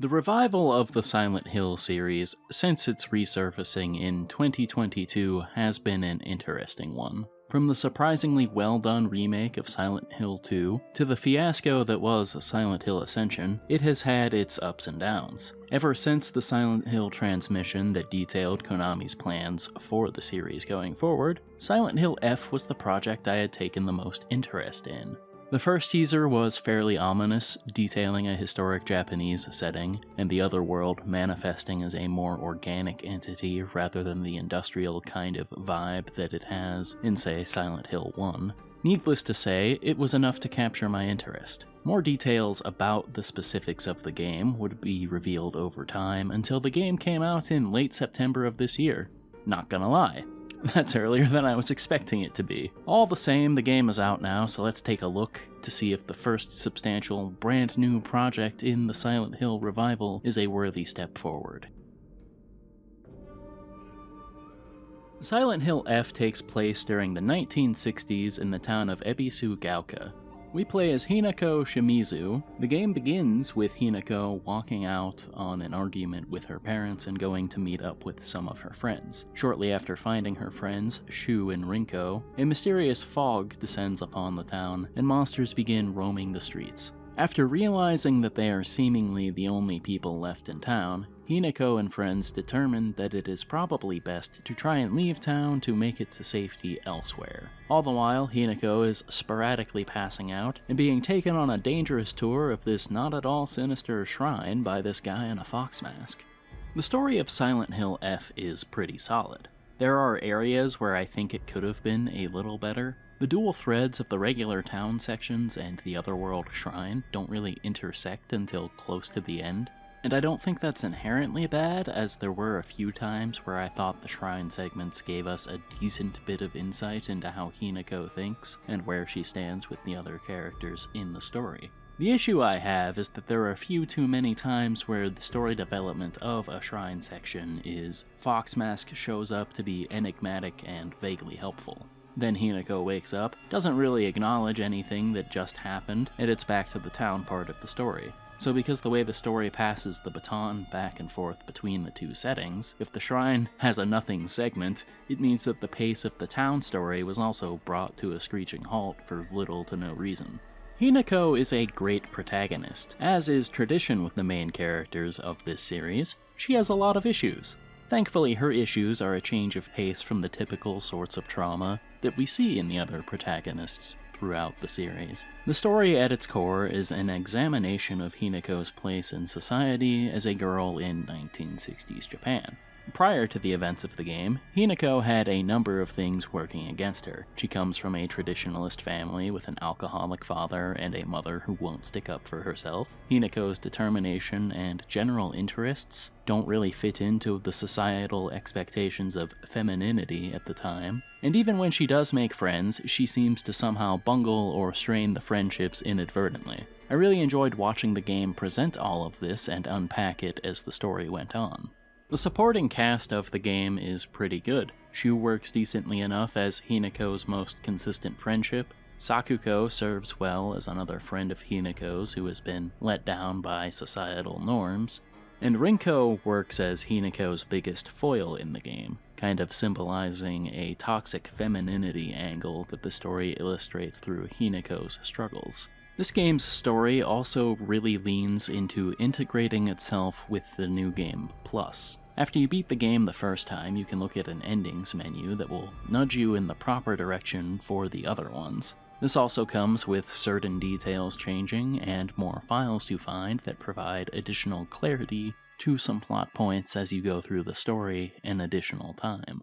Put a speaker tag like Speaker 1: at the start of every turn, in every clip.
Speaker 1: The revival of the Silent Hill series since its resurfacing in 2022 has been an interesting one. From the surprisingly well-done remake of Silent Hill 2 to the fiasco that was Silent Hill Ascension, it has had its ups and downs. Ever since the Silent Hill transmission that detailed Konami's plans for the series going forward, Silent Hill F was the project I had taken the most interest in. The first teaser was fairly ominous, detailing a historic Japanese setting, and the other world manifesting as a more organic entity rather than the industrial kind of vibe that it has in, say, Silent Hill 1. Needless to say, it was enough to capture my interest. More details about the specifics of the game would be revealed over time until the game came out in late September of this year. Not gonna lie. That's earlier than I was expecting it to be. All the same, the game is out now, so let's take a look to see if the first substantial, brand new project in the Silent Hill revival is a worthy step forward. Silent Hill F takes place during the 1960s in the town of Ebisu-Gaoka. We play as Hinako Shimizu. The game begins with Hinako walking out on an argument with her parents and going to meet up with some of her friends. Shortly after finding her friends, Shu and Rinko, a mysterious fog descends upon the town, and monsters begin roaming the streets. After realizing that they are seemingly the only people left in town, Hinako and friends determine that it is probably best to try and leave town to make it to safety elsewhere. All the while, Hinako is sporadically passing out and being taken on a dangerous tour of this not at all sinister shrine by this guy in a fox mask. The story of Silent Hill F is pretty solid. There are areas where I think it could have been a little better. The dual threads of the regular town sections and the Otherworld shrine don't really intersect until close to the end. And I don't think that's inherently bad, as there were a few times where I thought the shrine segments gave us a decent bit of insight into how Hinako thinks, and where she stands with the other characters in the story. The issue I have is that there are a few too many times where the story development of a shrine section is Foxmask shows up to be enigmatic and vaguely helpful. Then Hinako wakes up, doesn't really acknowledge anything that just happened, and it's back to the town part of the story. So because the way the story passes the baton back and forth between the two settings, if the shrine has a nothing segment, it means that the pace of the town story was also brought to a screeching halt for little to no reason. Hinako is a great protagonist. As is tradition with the main characters of this series, she has a lot of issues. Thankfully, her issues are a change of pace from the typical sorts of trauma that we see in the other protagonists throughout the series. The story at its core is an examination of Hinako's place in society as a girl in 1960s Japan. Prior to the events of the game, Hinako had a number of things working against her. She comes from a traditionalist family with an alcoholic father and a mother who won't stick up for herself. Hinako's determination and general interests don't really fit into the societal expectations of femininity at the time. And even when she does make friends, she seems to somehow bungle or strain the friendships inadvertently. I really enjoyed watching the game present all of this and unpack it as the story went on. The supporting cast of the game is pretty good. Shu works decently enough as Hinako's most consistent friendship. Sakuko serves well as another friend of Hinako's who has been let down by societal norms. And Rinko works as Hinako's biggest foil in the game, kind of symbolizing a toxic femininity angle that the story illustrates through Hinako's struggles. This game's story also really leans into integrating itself with the New Game Plus. After you beat the game the first time, you can look at an endings menu that will nudge you in the proper direction for the other ones. This also comes with certain details changing and more files to find that provide additional clarity to some plot points as you go through the story in additional time.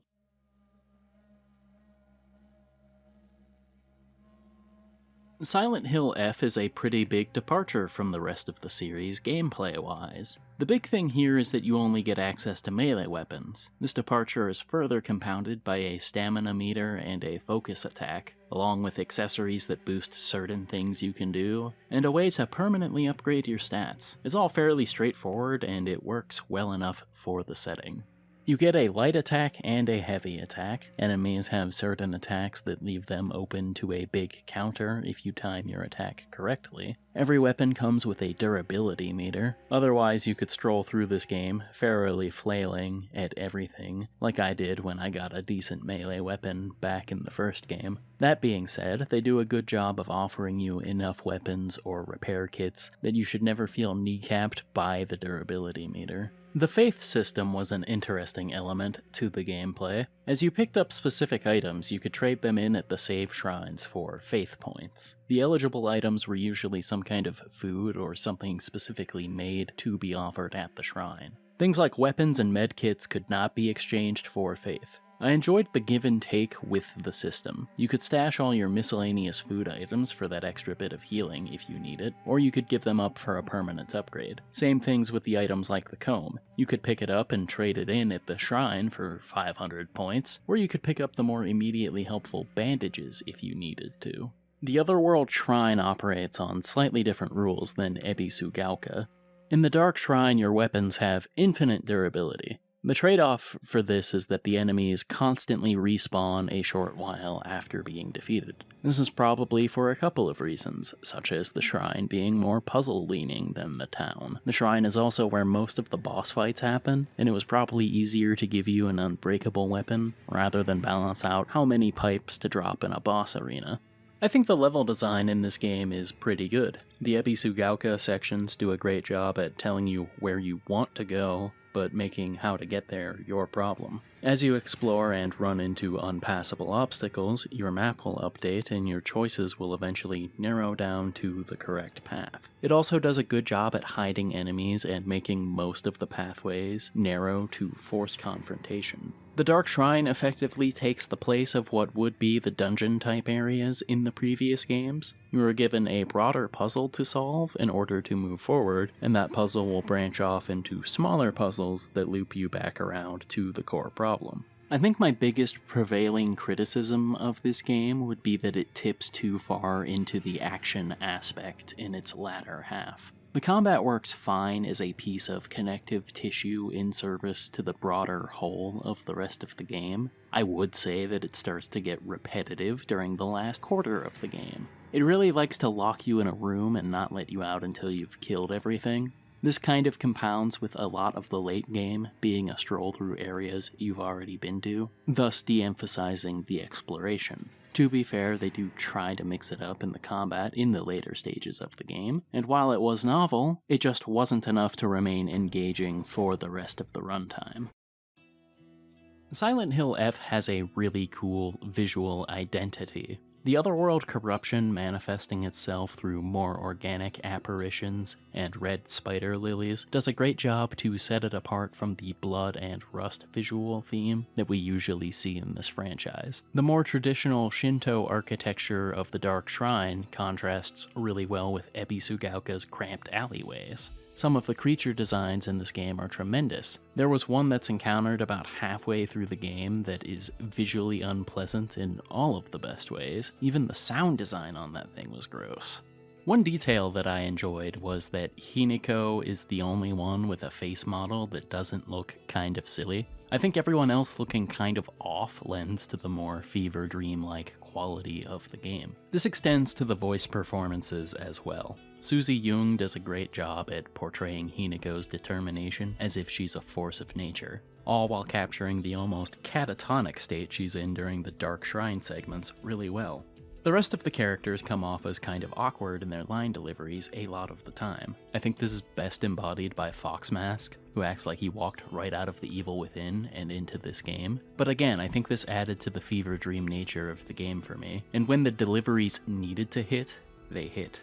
Speaker 1: Silent Hill F is a pretty big departure from the rest of the series gameplay-wise. The big thing here is that you only get access to melee weapons. This departure is further compounded by a stamina meter and a focus attack, along with accessories that boost certain things you can do, and a way to permanently upgrade your stats. It's all fairly straightforward, and it works well enough for the setting. You get a light attack and a heavy attack. Enemies have certain attacks that leave them open to a big counter if you time your attack correctly. Every weapon comes with a durability meter, otherwise you could stroll through this game fairly flailing at everything, like I did when I got a decent melee weapon back in the first game. That being said, they do a good job of offering you enough weapons or repair kits that you should never feel kneecapped by the durability meter. The faith system was an interesting element to the gameplay. As you picked up specific items, you could trade them in at the save shrines for faith points. The eligible items were usually some kind of food or something specifically made to be offered at the shrine. Things like weapons and medkits could not be exchanged for faith. I enjoyed the give and take with the system. You could stash all your miscellaneous food items for that extra bit of healing if you need it, or you could give them up for a permanent upgrade. Same things with the items like the comb. You could pick it up and trade it in at the shrine for 500 points, or you could pick up the more immediately helpful bandages if you needed to. The Otherworld Shrine operates on slightly different rules than Ebisugaoka. In the Dark Shrine, your weapons have infinite durability. The trade-off for this is that the enemies constantly respawn a short while after being defeated. This is probably for a couple of reasons, such as the shrine being more puzzle-leaning than the town. The shrine is also where most of the boss fights happen, and it was probably easier to give you an unbreakable weapon, rather than balance out how many pipes to drop in a boss arena. I think the level design in this game is pretty good. The Ebisugaoka sections do a great job at telling you where you want to go, but making how to get there your problem. As you explore and run into unpassable obstacles, your map will update and your choices will eventually narrow down to the correct path. It also does a good job at hiding enemies and making most of the pathways narrow to force confrontation. The Dark Shrine effectively takes the place of what would be the dungeon-type areas in the previous games. You are given a broader puzzle to solve in order to move forward, and that puzzle will branch off into smaller puzzles that loop you back around to the core problem. I think my biggest prevailing criticism of this game would be that it tips too far into the action aspect in its latter half. The combat works fine as a piece of connective tissue in service to the broader whole of the rest of the game. I would say that it starts to get repetitive during the last quarter of the game. It really likes to lock you in a room and not let you out until you've killed everything. This kind of compounds with a lot of the late game being a stroll through areas you've already been to, thus de-emphasizing the exploration. To be fair, they do try to mix it up in the combat in the later stages of the game, and while it was novel, it just wasn't enough to remain engaging for the rest of the runtime. Silent Hill F has a really cool visual identity. The otherworld corruption manifesting itself through more organic apparitions and red spider lilies does a great job to set it apart from the blood and rust visual theme that we usually see in this franchise. The more traditional Shinto architecture of the Dark Shrine contrasts really well with Ebisugaoka's cramped alleyways. Some of the creature designs in this game are tremendous. There was one that's encountered about halfway through the game that is visually unpleasant in all of the best ways. Even the sound design on that thing was gross. One detail that I enjoyed was that Hinako is the only one with a face model that doesn't look kind of silly. I think everyone else looking kind of off lends to the more fever dream-like quality of the game. This extends to the voice performances as well. Suzy Jung does a great job at portraying Hinako's determination as if she's a force of nature, all while capturing the almost catatonic state she's in during the Dark Shrine segments really well. The rest of the characters come off as kind of awkward in their line deliveries a lot of the time. I think this is best embodied by Foxmask, who acts like he walked right out of The Evil Within and into this game. But again, I think this added to the fever dream nature of the game for me, and when the deliveries needed to hit, they hit.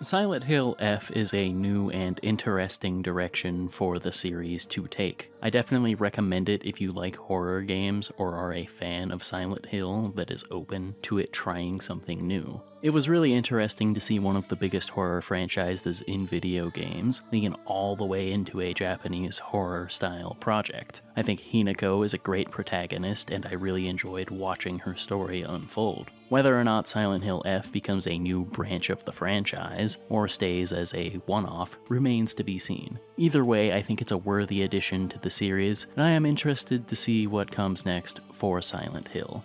Speaker 1: Silent Hill F is a new and interesting direction for the series to take. I definitely recommend it if you like horror games or are a fan of Silent Hill that is open to it trying something new. It was really interesting to see one of the biggest horror franchises in video games lean all the way into a Japanese horror-style project. I think Hinako is a great protagonist, and I really enjoyed watching her story unfold. Whether or not Silent Hill F becomes a new branch of the franchise, or stays as a one-off, remains to be seen. Either way, I think it's a worthy addition to the series, and I am interested to see what comes next for Silent Hill.